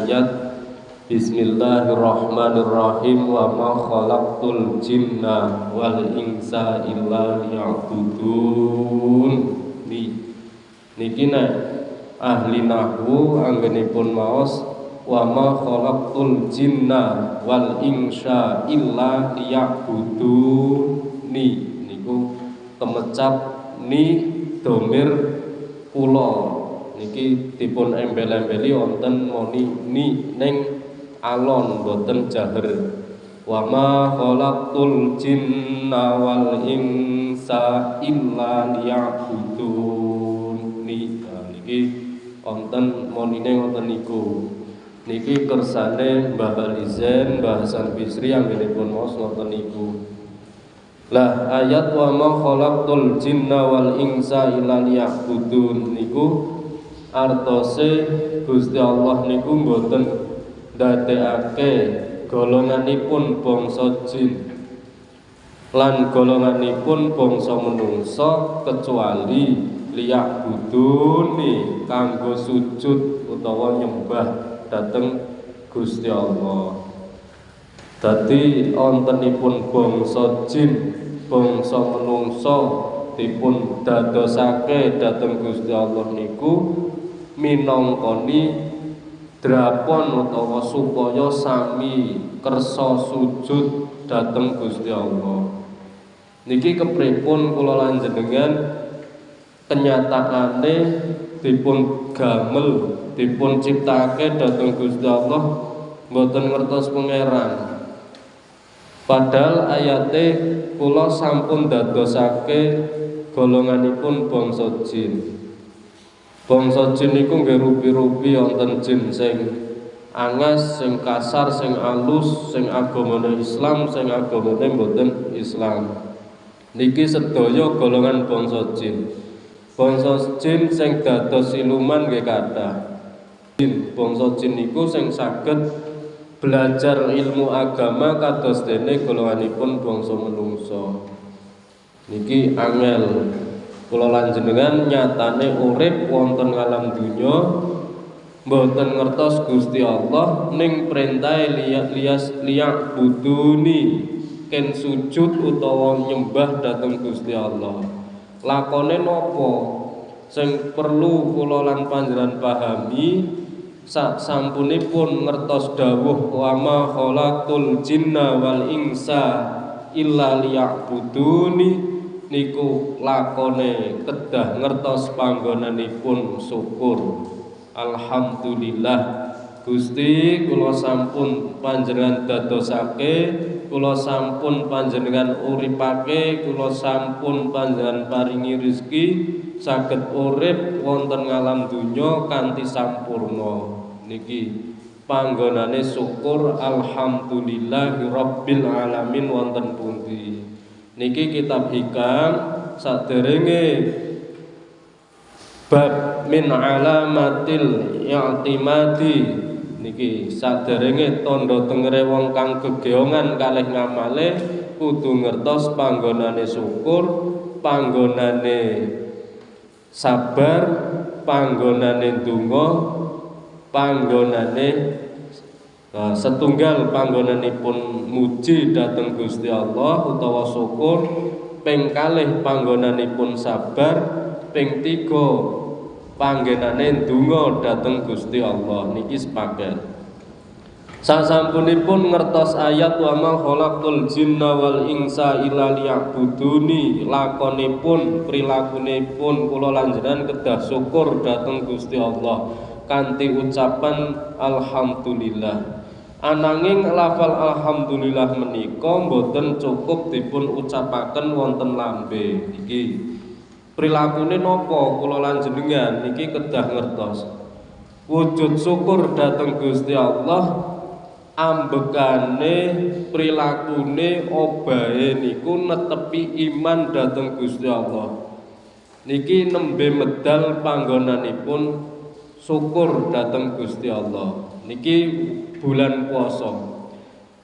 ayat Bismillahirrahmanirrahim wa ma khalaqtul jinna wal insa illa liya'budun. Niki nek ahli nahwu anggenipun maos wa ma khalaqtul jinna wal insa illa liya'budun. Niku kemecap ni domir kula niki dipun embel-embeli wonten moni ni ning alon boten jaher. Wa ma khalaqtul jinna wal insa illa liya'budun. Niki wonten monine wonten niku. Niki kersane Mbah Balizen, Mbah Hasan Bisri anggenipun maos ngoten niku. Lah ayat wa ma khalaqtul jinna wal insa illa liya'budun niku artose Gusti Allah niku mboten ndadekake golonganipun bangsa jin lan golonganipun bangsa menungsa kecuali liya'buduni kanggo sujud utawa nyembah dhateng Gusti Allah. Dadi wontenipun bangsa jin, bangsa menungsa dipun dadosake dhateng Gusti Allah niku minangkani drapon utawa supaya sami kersa sujud dhateng Gusti Allah. Niki kepripun kula lan jenengan kenyataane dipun gamel, dipun ciptake dhateng Gusti Allah mboten ngertos pangeran. Padahal ayate kula sampun dadosake golonganipun bangsa jin. Bangsa jin niku nggih rupi-rupi wonten jin sing angas, sing kasar, sing alus, sing agamane Islam, sing agamane mboten Islam. Niki sedaya golongan bangsa jin. Bangsa jin sing dados siluman nggih kathah. Bangsa jin niku sing saged belajar ilmu agama kados dene golonganipun bangsa menungsa. Niki angel. Kula lan jenengan nyatane urip wonten alam dunya mboten ngertos Gusti Allah ning perintahe liya'buduni ken sujud utawa nyembah dhateng Gusti Allah. Lakone napa sing perlu kula lan panjenengan pahami sak sampunipun ngertos dawuh wa ma khalaqtul jinna wal insa illa liya'buduni niku lakone kedah ngertos panggonanipun syukur. Alhamdulillah Gusti kula sampun panjenengan dadosake, kula sampun panjenengan uripake, kula sampun panjenengan paringi rezeki saged urip wonten alam donya kanthi sampurna. Niki panggonane syukur. Alhamdulillahi rabbil alamin wonten pundi. Niki kitab hikam saderenge bab min alamatil i'timadi niki saderenge tandha tengere wong kang gegeongan kalih ngamale kudu ngertos panggonane syukur, panggonane sabar, panggonane ndonga, panggonane setunggal panggonanipun muji dhateng Gusti Allah utawa syukur, ping kalih panggonanipun sabar, ping 3 panggenane ndonga dhateng Gusti Allah. Niki sepaket. Sasampunipun ngertos ayat wa ma khalaqtul jinna wal insa illa liya'buduni, lakonipun prilakunipun kula lan jenengan kedah syukur dhateng Gusti Allah kanthi ucapan alhamdulillah. Ananging lafal alhamdulillah menika mboten cukup dipun ucapaken wonten lambe. Iki prilakune napa kula lan jenengan niki kedah ngertos. Wujud syukur dhateng Gusti Allah ambekane prilakune obahe niku netepi iman dhateng Gusti Allah. Niki nembe medal panggonanipun syukur dhateng Gusti Allah. Niki bulan puasa.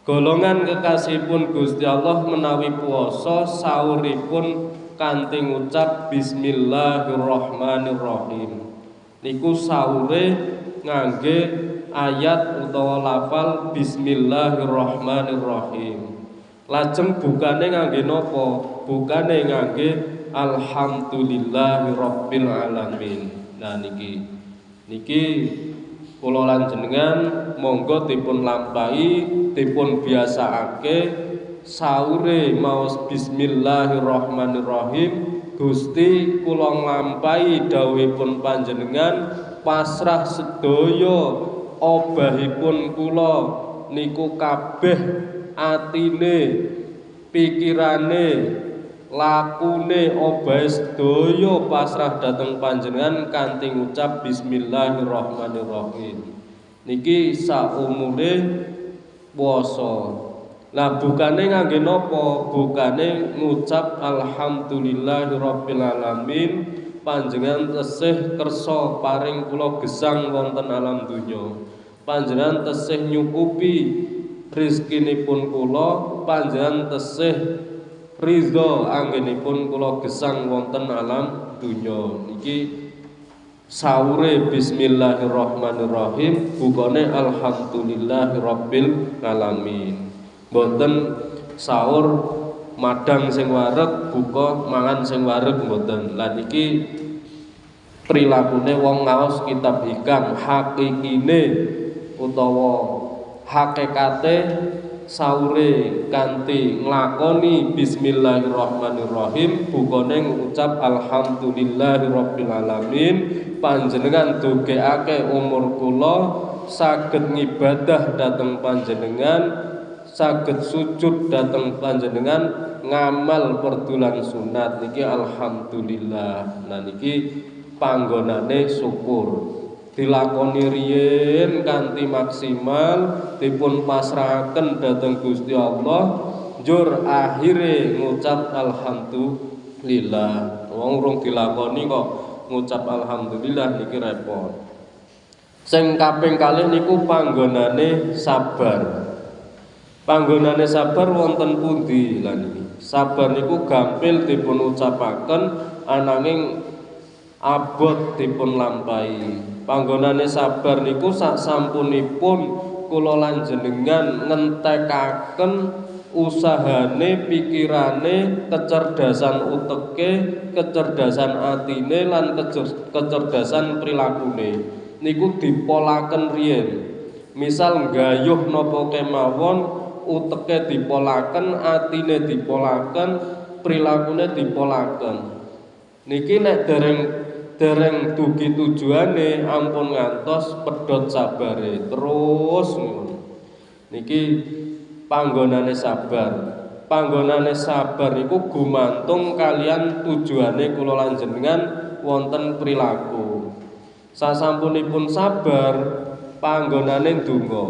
Golongan kekasihipun Gusti Allah menawi puasa sahuripun kanthi ngucap bismillahirrahmanirrahim. Niku sahure ngangge ayat utawa lafal bismillahirrahmanirrahim. Lajeng bukane ngangge napa? Bukane ngangge alhamdulillahirabbil alamin. Nah niki kula lan jenengan monggo dipun lampahi, dipun biasaake sahure maos bismillahirrahmanirrahim. Gusti kula nglampahi dawuhipun panjenengan, pasrah sedaya obahipun kula niku kabeh atine, pikirane, lakune obahe sedaya pasrah dhateng panjenengan kanthi ngucap bismillahirrahmanirrahim. Niki saumure puasa. Lah bukane ngangge napa? Bukane ngucap alhamdulillahirabbil alamin. Panjenengan tesih kersa paring kula gesang wonten alam donya. Panjenengan tesih nyukupi rezekinipun kula, panjenengan tesih ridho anggenipun kula gesang wonten alam donya. Niki sahure bismillahirrahmanirrahim, bukane alhamdulillahirabbil alamin. Mboten sahur madang sing wareg, buka mangan sing wareg mboten. Lah niki prilakune wong ngaos kitab hikam, hakikine utawa hakikate sahure kanthi nglakoni bismillahirrahmanirrahim, bukane ngucap alhamdulillahirabbil alamin. Panjenengan dugekake umur kula saged ngibadah dhateng panjenengan, saged sujud dhateng panjenengan, ngamal perdulan sunat niki alhamdulillah. Nah niki panggonane syukur dilakoni riyen kanthi maksimal, dipun pasrahaken dhateng Gusti Allah, njur akhire ngucap alhamdulillah. Wong urung dilakoni kok ngucap alhamdulillah niki repot. Sing kaping kalih niku panggonane sabar. Panggonane sabar wonten pundi lan niki? Sabar niku gampil dipun ucapaken ananging abot dipun lampahi. Panggonane sabar niku sak sampunipun kula lan jenengan ngentekaken usahane, pikirane, kecerdasan uteke, kecerdasan atine lan kecerdasan prilakune niku dipolaken riyen. Misal nggayuh napa kemawon, uteke dipolaken, atine dipolaken, prilakune dipolaken. Niki nek dereng dugi tujuane ampun ngantos pedhot sabare terus ngono. Niki panggonane sabar. Panggonane sabar iku gumantung kalian tujuane kula lan jenengan wonten prilaku. Sasampunipun sabar panggonane ndonga.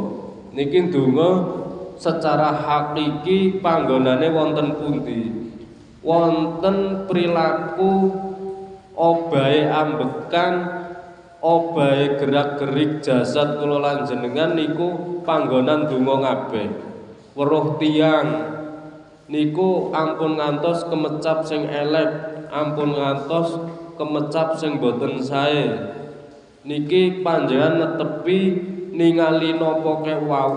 Niki ndonga secara hakiki panggonane wonten pundi? Wonten prilaku obahe ambekan, obahe gerak-gerik jasad kula lan jenengan niku panggonan donga kabeh. Weruh tiyang niku ampun ngantos kemecap sing elek, ampun ngantos kemecap sing boten sae. Niki panjenengan netepi ningali napa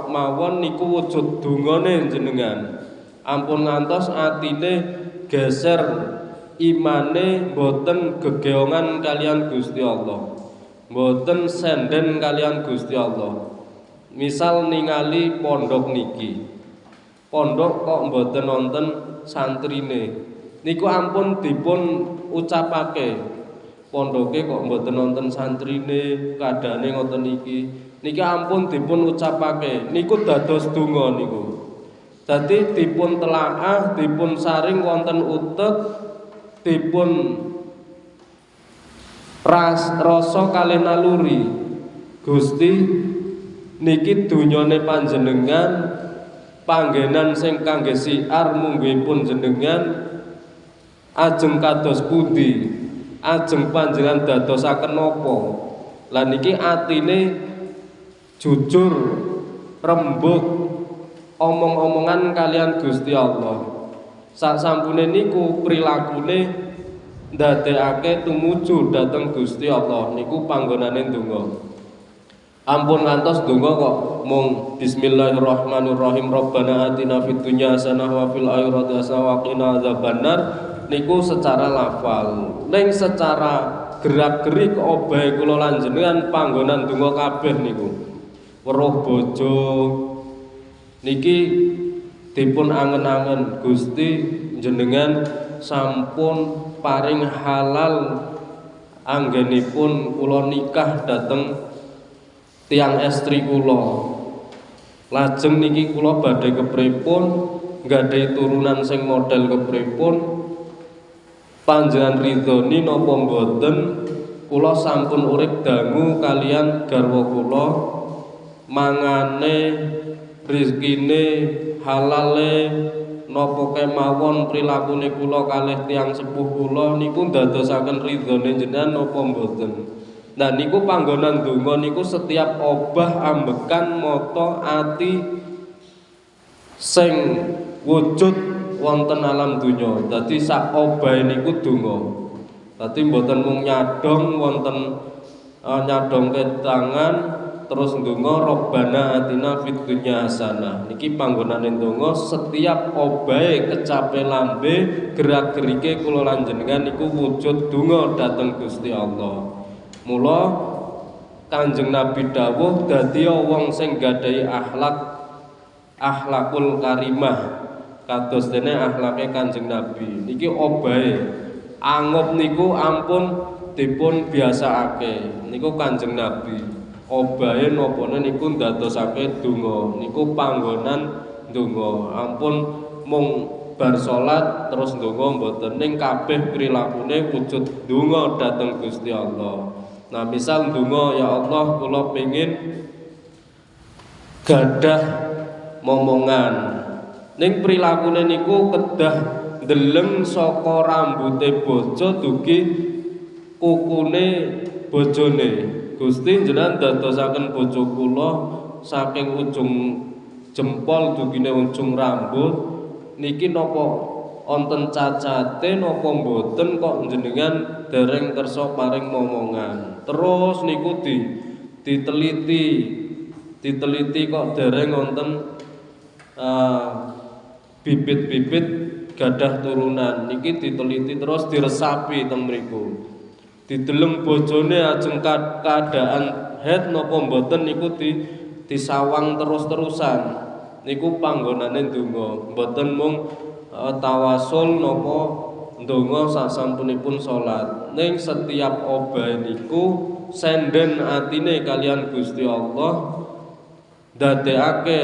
mawon niku wujud dongane jenengan. Ampun ngantos atine geser, imane boten gegeongan kalian Gusti Allah, boten senden kalian Gusti Allah. Misal ningali pondok niki, pondok kok boten wonten santrine, niku ampun dipun ucapake, pondoke kok boten wonten santrine, kadane ngoten niki ampun dipun ucapake, niku dados donga niku. Dadi dipun telaah, dipun saring wonten utek, dipun rasa kalih naluri. Gusti niki dunyane panjenengan, panggenan sing kangge siar munggihipun jenengan, ajeng kados pundi, ajeng panjenengan dadosaken napa. Lah niki atine jujur, rembug, omong-omongan kalian Gusti Allah. Sasampune niku prilakune ndadekake tumuju dhateng Gusti Allah niku panggonane ndonga. Ampun ngantos donga kok mung bismillahirrahmanirrahim Rabbana atina fid dunya hasanah wa fil akhirati hasanah wa qina adzabannar niku secara lafal. Ning secara gerak-gerik obah kula lan jenengan panggonan donga kabeh niku. Weruh bojo niki dipun angen-angen Gusti jenengan sampun paring halal anggenipun kula nikah dhateng tiang estri kula. Lajeng niki kula badhe kepripun nggadhahi turunan sing model kepripun panjenengan ridhoni napa mboten kula sampun urip dangu kalian garwa kula mangane rezekine halale napa kemawon prilakune kula kalih tiyang sepuh kula niku ndadosaken ridhone jenengan napa mboten. Nah niku panggonan donga niku setiap obah ambekan mata ati sing wujud wonten alam donya. Dadi sak obah niku donga. Dadi mboten mung nyadong wonten nyadongke tangan terus ndonga Rabbana atina fid dunya hasanah. Niki panggonane ndonga setiap obahe kecape lambe gerak-gerike kula lan jenengan niku wujud donga dhateng Gusti Allah. Mula Kanjeng Nabi dawuh dadi wong sing gadhahi akhlakul karimah kados dene akhlake Kanjeng Nabi. Niki obahe angup niku ampun dipun biasaake. Niku Kanjeng Nabi. Obahe nopone niku ndadosake donga. Niku panggonan donga. Ampun mung bar salat terus ndonga mboten ning kabeh prilakune wujud donga dhateng Gusti Allah. Nah misal ndonga ya Allah kula pengin gadah momongan ning prilakune niku kedah ndeleng saka rambute bojo dugi kukune bojone. Gusti jenengan dadosaken bojo kula saking ujung jempol dugine ujung rambut niki napa wonten cacate napa mboten kok jenengan dereng kersa paring momongan. Terus niku diteliti kok dereng wonten bibit-bibit gadah turunan. Niki diteliti terus diresapi teng mriku. Dideleng bojone ajeng keadaan head napa mboten niku disawang terus-terusan. Niku panggonane donga. Mboten mung tawasul napa ndonga sasampunipun salat. Ning setiap obah niku senden atine kalian Gusti Allah ndadekake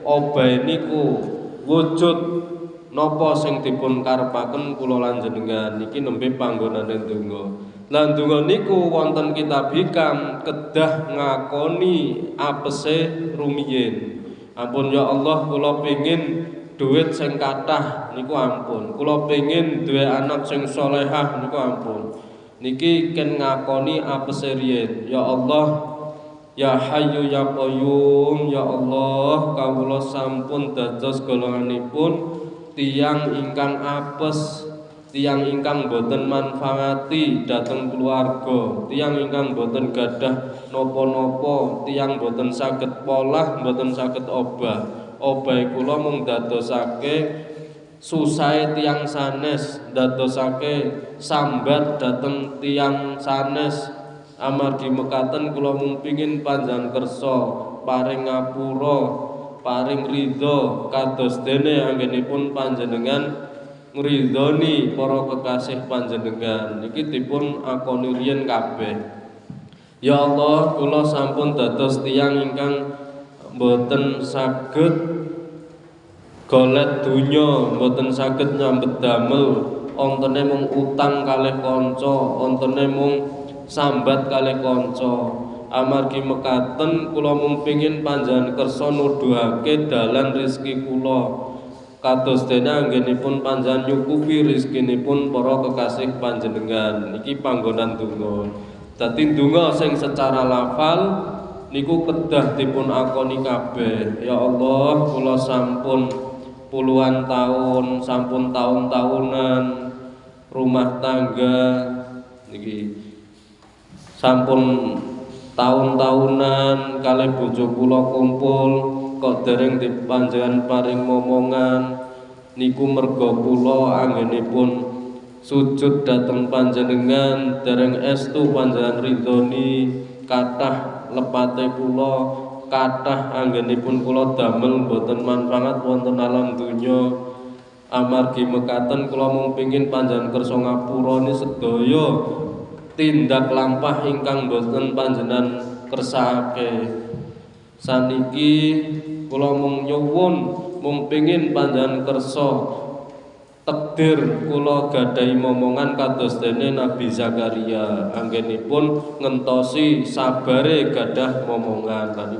obah niku wujud napa sing dipun karepaken kula lan jenengan. Niki nembe panggonane donga. Lan donga niku wonten kitab hikam kedah ngakoni apese rumiyin. Ampun ya Allah kula pengin duit sing kathah niku ampun. Kula pengin duwe anak sing salehah niku ampun. Niki ken ngakoni apese riyen. Ya Allah, ya Hayyu ya Qayyum, ya Allah, kawula sampun dados golonganipun tiyang ingkang apes, tiyang ingkang boten manfaati dhateng keluarga, tiyang ingkang boten gadah napa-napa, tiyang boten saged polah, boten saged obah. Obah kula mung dadosake susahe tiyang sanes, dadosake sambat dhateng tiyang sanes. Amargi mekaten kula mung pengin panjenengan kersa paring ngapura, paring ridho kados dene anggenipun panjenengan ngridhoni para kekasih panjenengan. Niki dipun akoni riyen kabeh. Ya Allah, kula sampun dados tiyang ingkang mboten saged golek donya, mboten saged nyambet damel, ontene mung utang kalih kanca, ontene mung sambat kalih kanca. Amargi mekaten kula mung pengin panjenengan kersa nuduhake dalan rezeki kula. Kados dene anggenipun panjenengan nyukupi rezekinipun para kekasih panjenengan. Niki panggonan donga. Dadi donga sing secara lafal niku kedah dipun akoni kabeh. Ya Allah, kula sampun puluhan tahun, sampun tahun-tahunan rumah tangga niki sampun taun-taunan kalih bojo kula kumpul kok dereng dipanjenengan paring momongan niku merga kula anggenipun sujud dhateng panjenengan dereng estu panjenengan ridhoni kathah lepate kula kathah anggenipun kula damel boten manfaat wonten alam donya amargi mekaten kula mung pengin panjenengan kersa ngapurani sedaya tindak lampah ingkang boten panjenengan kersakake. Saniki kula mung nyuwun mung pengin panjenengan kersa takdir kula gadahi momongan kados dene Nabi Zakaria anggenipun ngentosi sabare gadah momongan. Lan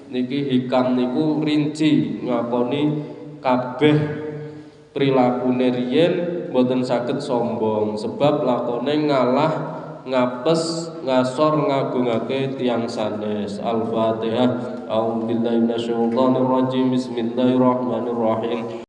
niki hikam niku rinci ngakoni kabeh prilakune riyen boten saged sombong sebab lakone ngalah ngapes ngasor ngagungake tiyang sanes. Al-Fatihah. A'udzubillahi minasyaitonir rajim. Bismillahirrahmanirrahim.